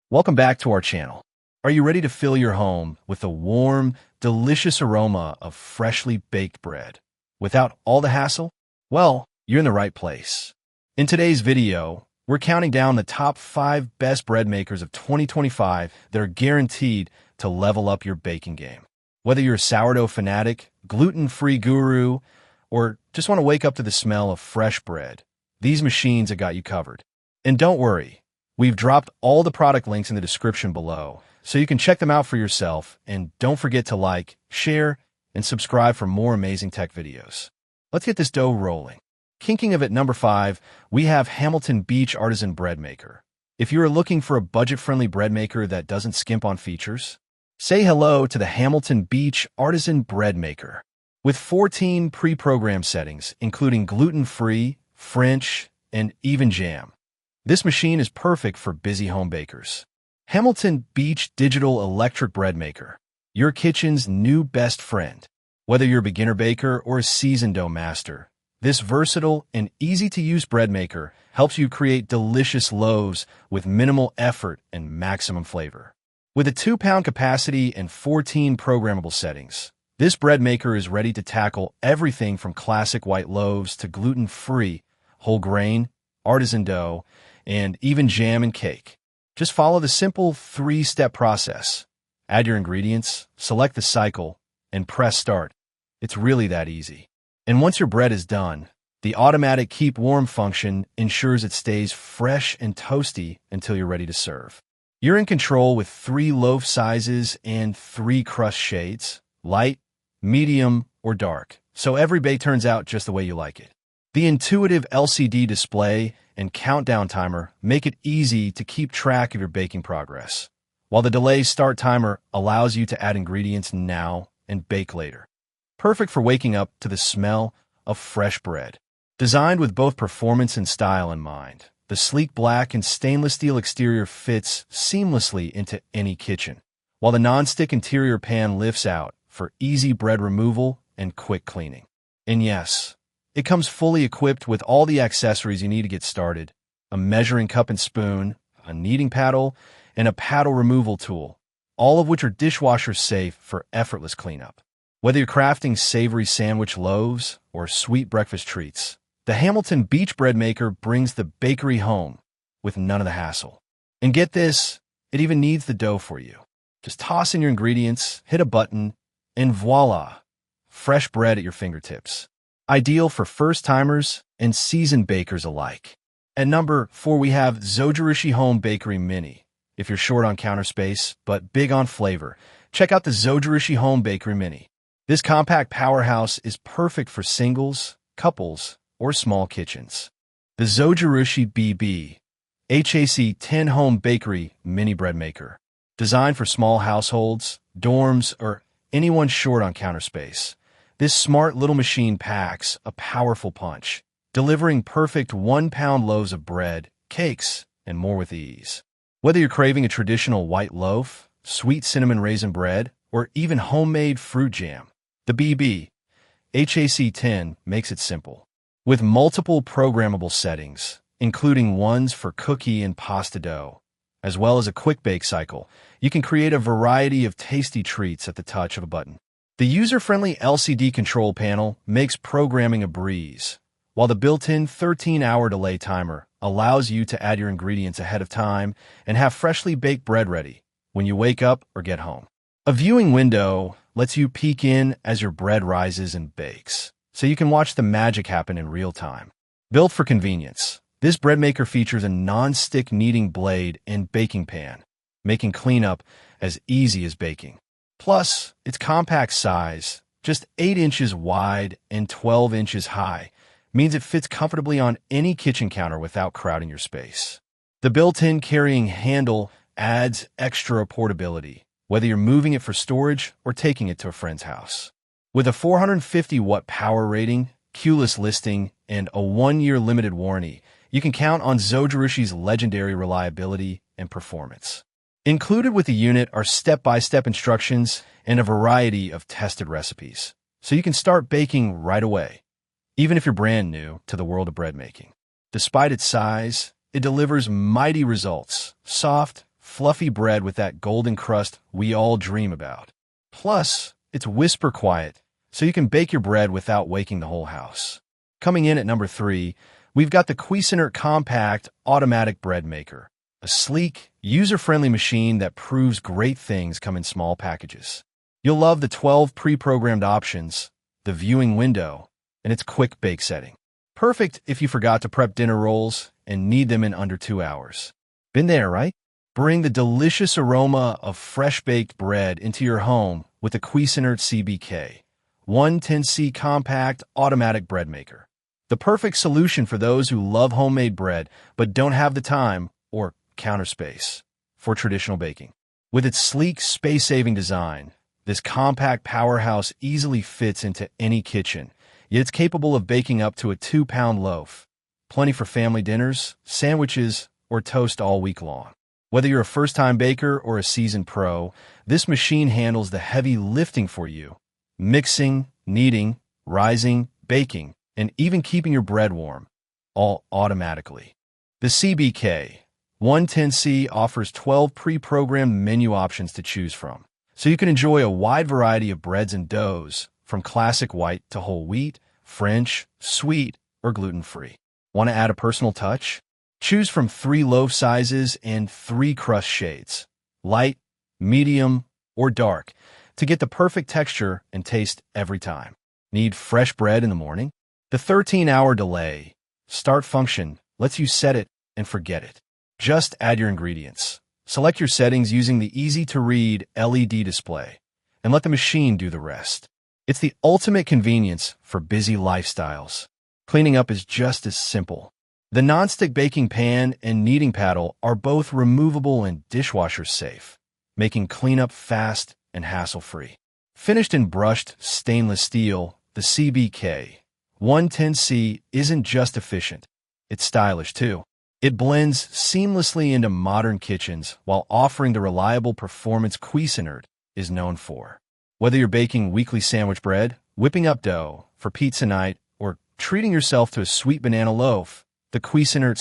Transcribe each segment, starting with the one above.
Welcome back to our channel. Are you ready to fill your home with the warm, delicious aroma of freshly baked bread without all the hassle? Well, you're in the right place. In today's video, we're counting down the top 5 best bread makers of 2025 that are guaranteed to level up your baking game. Whether you're a sourdough fanatic, gluten-free guru, or just want to wake up to the smell of fresh bread, these machines have got you covered. And don't worry, we've dropped all the product links in the description below, so you can check them out for yourself, and don't forget to like, share, and subscribe for more amazing tech videos. Let's get this dough rolling. Kicking of at number 5, we have Hamilton Beach Artisan Breadmaker. If you are looking for a budget-friendly bread maker that doesn't skimp on features, say hello to the Hamilton Beach Artisan Breadmaker. With 14 pre-programmed settings, including gluten-free, French, and even jam, this machine is perfect for busy home bakers. Hamilton Beach Digital Electric Bread Maker, your kitchen's new best friend. Whether you're a beginner baker or a seasoned dough master, this versatile and easy-to-use bread maker helps you create delicious loaves with minimal effort and maximum flavor. With a 2-pound capacity and 14 programmable settings, this bread maker is ready to tackle everything from classic white loaves to gluten-free, whole grain, artisan dough, and even jam and cake. Just follow the simple 3-step process. Add your ingredients, select the cycle, and press start. It's really that easy. And once your bread is done, the automatic keep warm function ensures it stays fresh and toasty until you're ready to serve. You're in control with 3 loaf sizes and 3 crust shades, light, medium, or dark, so every bake turns out just the way you like it. The intuitive LCD display and countdown timer make it easy to keep track of your baking progress, while the delay start timer allows you to add ingredients now and bake later. Perfect for waking up to the smell of fresh bread. Designed with both performance and style in mind, the sleek black and stainless steel exterior fits seamlessly into any kitchen, while the non-stick interior pan lifts out for easy bread removal and quick cleaning. And yes, it comes fully equipped with all the accessories you need to get started: a measuring cup and spoon, a kneading paddle, and a paddle removal tool, all of which are dishwasher safe for effortless cleanup. Whether you're crafting savory sandwich loaves or sweet breakfast treats, the Hamilton Beach Bread Maker brings the bakery home with none of the hassle. And get this, it even kneads the dough for you. Just toss in your ingredients, hit a button, and voila, fresh bread at your fingertips. Ideal for first-timers and seasoned bakers alike. At number 4, we have Zojirushi Home Bakery Mini. If you're short on counter space but big on flavor, check out the Zojirushi Home Bakery Mini. This compact powerhouse is perfect for singles, couples, or small kitchens. The Zojirushi BB HAC 10 Home Bakery Mini Bread Maker. Designed for small households, dorms, or anyone short on counter space, this smart little machine packs a powerful punch, delivering perfect 1-pound loaves of bread, cakes, and more with ease. Whether you're craving a traditional white loaf, sweet cinnamon raisin bread, or even homemade fruit jam, the BB HAC 10 makes it simple. With multiple programmable settings, including ones for cookie and pasta dough, as well as a quick bake cycle, you can create a variety of tasty treats at the touch of a button. The user-friendly LCD control panel makes programming a breeze, while the built-in 13-hour delay timer allows you to add your ingredients ahead of time and have freshly baked bread ready when you wake up or get home. A viewing window lets you peek in as your bread rises and bakes, so you can watch the magic happen in real time. Built for convenience, this bread maker features a non-stick kneading blade and baking pan, making cleanup as easy as baking. Plus, its compact size, just 8 inches wide and 12 inches high, means it fits comfortably on any kitchen counter without crowding your space. The built-in carrying handle adds extra portability, whether you're moving it for storage or taking it to a friend's house. With a 450-watt power rating, keyless listing, and a 1-year limited warranty, you can count on Zojirushi's legendary reliability and performance. Included with the unit are step-by-step instructions and a variety of tested recipes, so you can start baking right away, even if you're brand new to the world of bread making. Despite its size, it delivers mighty results: soft, fluffy bread with that golden crust we all dream about. Plus, it's whisper quiet, so you can bake your bread without waking the whole house. Coming in at number 3, we've got the Cuisinart Compact Automatic Bread Maker, a sleek, user-friendly machine that proves great things come in small packages. You'll love the 12 pre-programmed options, the viewing window, and its quick bake setting. Perfect if you forgot to prep dinner rolls and need them in under 2 hours. Been there, right? Bring the delicious aroma of fresh-baked bread into your home with the Cuisinart CBK110C Compact Automatic Bread Maker. The perfect solution for those who love homemade bread but don't have the time or counter space for traditional baking. With its sleek, space-saving design, this compact powerhouse easily fits into any kitchen, yet it's capable of baking up to a 2-pound loaf. Plenty for family dinners, sandwiches, or toast all week long. Whether you're a first-time baker or a seasoned pro, this machine handles the heavy lifting for you. Mixing, kneading, rising, baking, and even keeping your bread warm, all automatically. The CBK110C offers 12 pre-programmed menu options to choose from, so you can enjoy a wide variety of breads and doughs, from classic white to whole wheat, French, sweet, or gluten-free. Want to add a personal touch? Choose from 3 loaf sizes and 3 crust shades, light, medium, or dark, to get the perfect texture and taste every time. Need fresh bread in the morning? The 13-hour delay start function lets you set it and forget it. Just add your ingredients. Select your settings using the easy-to-read LED display, and let the machine do the rest. It's the ultimate convenience for busy lifestyles. Cleaning up is just as simple. The nonstick baking pan and kneading paddle are both removable and dishwasher safe, making cleanup fast and hassle-free. Finished in brushed stainless steel, the CBK110C isn't just efficient, it's stylish too. It blends seamlessly into modern kitchens while offering the reliable performance Cuisinart is known for. Whether you're baking weekly sandwich bread, whipping up dough for pizza night, or treating yourself to a sweet banana loaf, the Cuisinart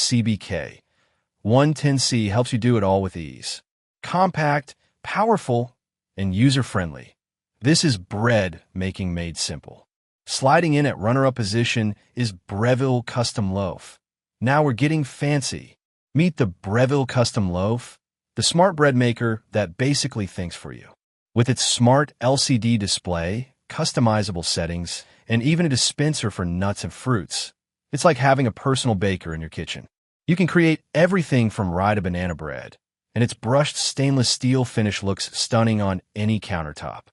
CBK110C helps you do it all with ease. Compact, powerful, and user-friendly. This is bread making made simple. Sliding in at runner-up position is Breville Custom Loaf. Now we're getting fancy. Meet the Breville Custom Loaf, the smart bread maker that basically thinks for you. With its smart LCD display, customizable settings, and even a dispenser for nuts and fruits, it's like having a personal baker in your kitchen. You can create everything from rye to banana bread, and its brushed stainless steel finish looks stunning on any countertop.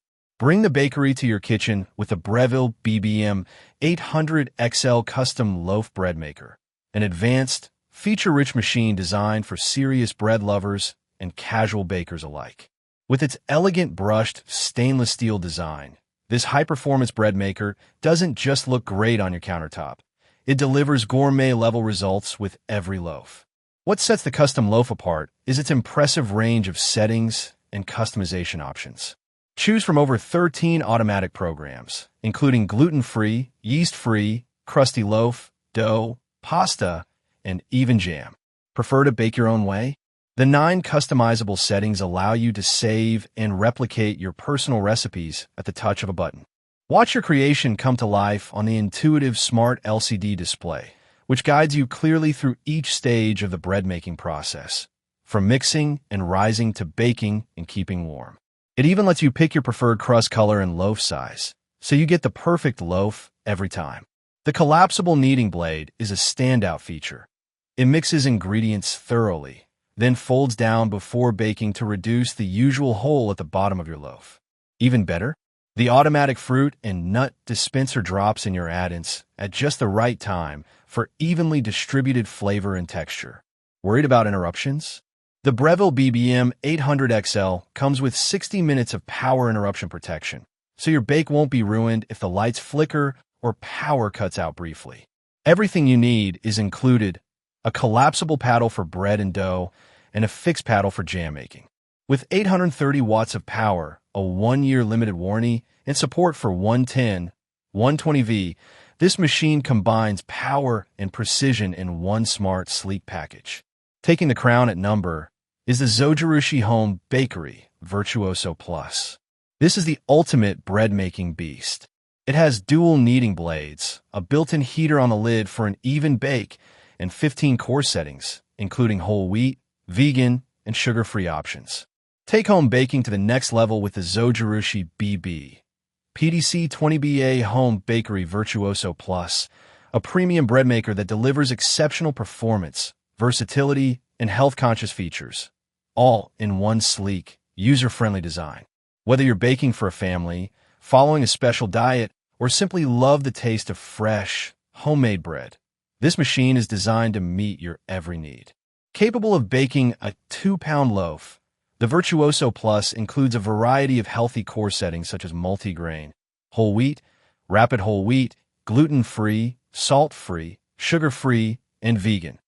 Bring the bakery to your kitchen with the Breville BBM 800XL Custom Loaf Bread Maker, an advanced, feature-rich machine designed for serious bread lovers and casual bakers alike. With its elegant brushed stainless steel design, this high-performance bread maker doesn't just look great on your countertop. It delivers gourmet-level results with every loaf. What sets the custom loaf apart is its impressive range of settings and customization options. Choose from over 13 automatic programs, including gluten-free, yeast-free, crusty loaf, dough, pasta, and even jam. Prefer to bake your own way? The 9 customizable settings allow you to save and replicate your personal recipes at the touch of a button. Watch your creation come to life on the intuitive smart LCD display, which guides you clearly through each stage of the bread-making process, from mixing and rising to baking and keeping warm. It even lets you pick your preferred crust color and loaf size, so you get the perfect loaf every time. The collapsible kneading blade is a standout feature. It mixes ingredients thoroughly, then folds down before baking to reduce the usual hole at the bottom of your loaf. Even better, the automatic fruit and nut dispenser drops in your add-ins at just the right time for evenly distributed flavor and texture. Worried about interruptions? The Breville BBM 800XL comes with 60 minutes of power interruption protection, so your bake won't be ruined if the lights flicker or power cuts out briefly. Everything you need is included: a collapsible paddle for bread and dough, and a fixed paddle for jam making. With 830 watts of power, a 1-year limited warranty, and support for 110, 120V, this machine combines power and precision in one smart, sleek package. Taking the crown at number is the Zojirushi Home Bakery Virtuoso Plus. This is the ultimate bread-making beast. It has dual kneading blades, a built-in heater on the lid for an even bake, and 15 course settings, including whole wheat, vegan, and sugar-free options. Take home baking to the next level with the Zojirushi BB. PDC 20BA Home Bakery Virtuoso Plus, a premium bread maker that delivers exceptional performance, versatility, and health-conscious features, all in one sleek, user-friendly design. Whether you're baking for a family, following a special diet, or simply love the taste of fresh, homemade bread, this machine is designed to meet your every need. Capable of baking a 2-pound loaf, the Virtuoso Plus includes a variety of healthy core settings such as multigrain, whole wheat, rapid whole wheat, gluten-free, salt-free, sugar-free, and vegan,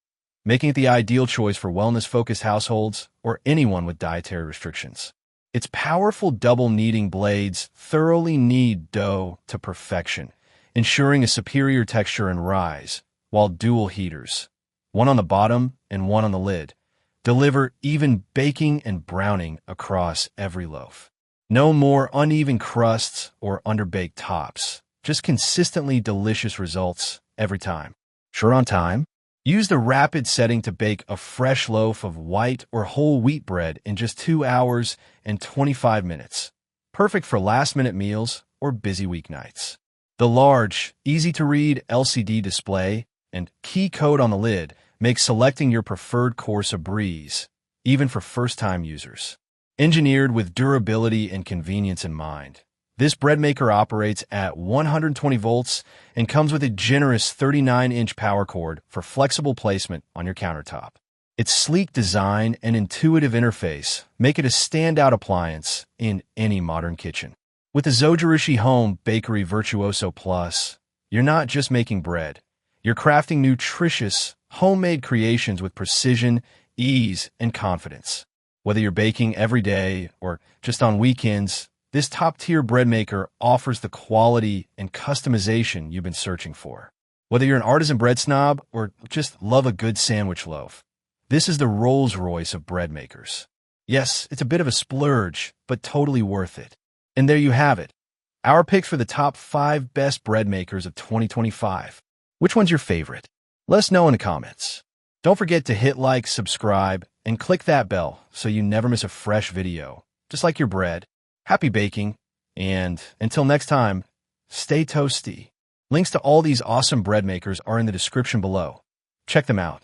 making it the ideal choice for wellness-focused households or anyone with dietary restrictions. Its powerful double kneading blades thoroughly knead dough to perfection, ensuring a superior texture and rise, while dual heaters, one on the bottom and one on the lid, deliver even baking and browning across every loaf. No more uneven crusts or underbaked tops, just consistently delicious results every time. Short on time? Use the rapid setting to bake a fresh loaf of white or whole wheat bread in just 2 hours and 25 minutes. Perfect for last-minute meals or busy weeknights. The large, easy-to-read LCD display and key code on the lid makes selecting your preferred course a breeze, even for first-time users. Engineered with durability and convenience in mind, this bread maker operates at 120 volts and comes with a generous 39-inch power cord for flexible placement on your countertop. Its sleek design and intuitive interface make it a standout appliance in any modern kitchen. With the Zojirushi Home Bakery Virtuoso Plus, you're not just making bread, you're crafting nutritious, homemade creations with precision, ease, and confidence. Whether you're baking every day or just on weekends, this top-tier bread maker offers the quality and customization you've been searching for. Whether you're an artisan bread snob or just love a good sandwich loaf, this is the RollsRoyce of bread makers. Yes, it's a bit of a splurge, but totally worth it. And there you have it, our picks for the top 5 best bread makers of 2025. Which one's your favorite? Let us know in the comments. Don't forget to hit like, subscribe, and click that bell so you never miss a fresh video. Just like your bread. Happy baking, and until next time, stay toasty. Links to all these awesome bread makers are in the description below. Check them out.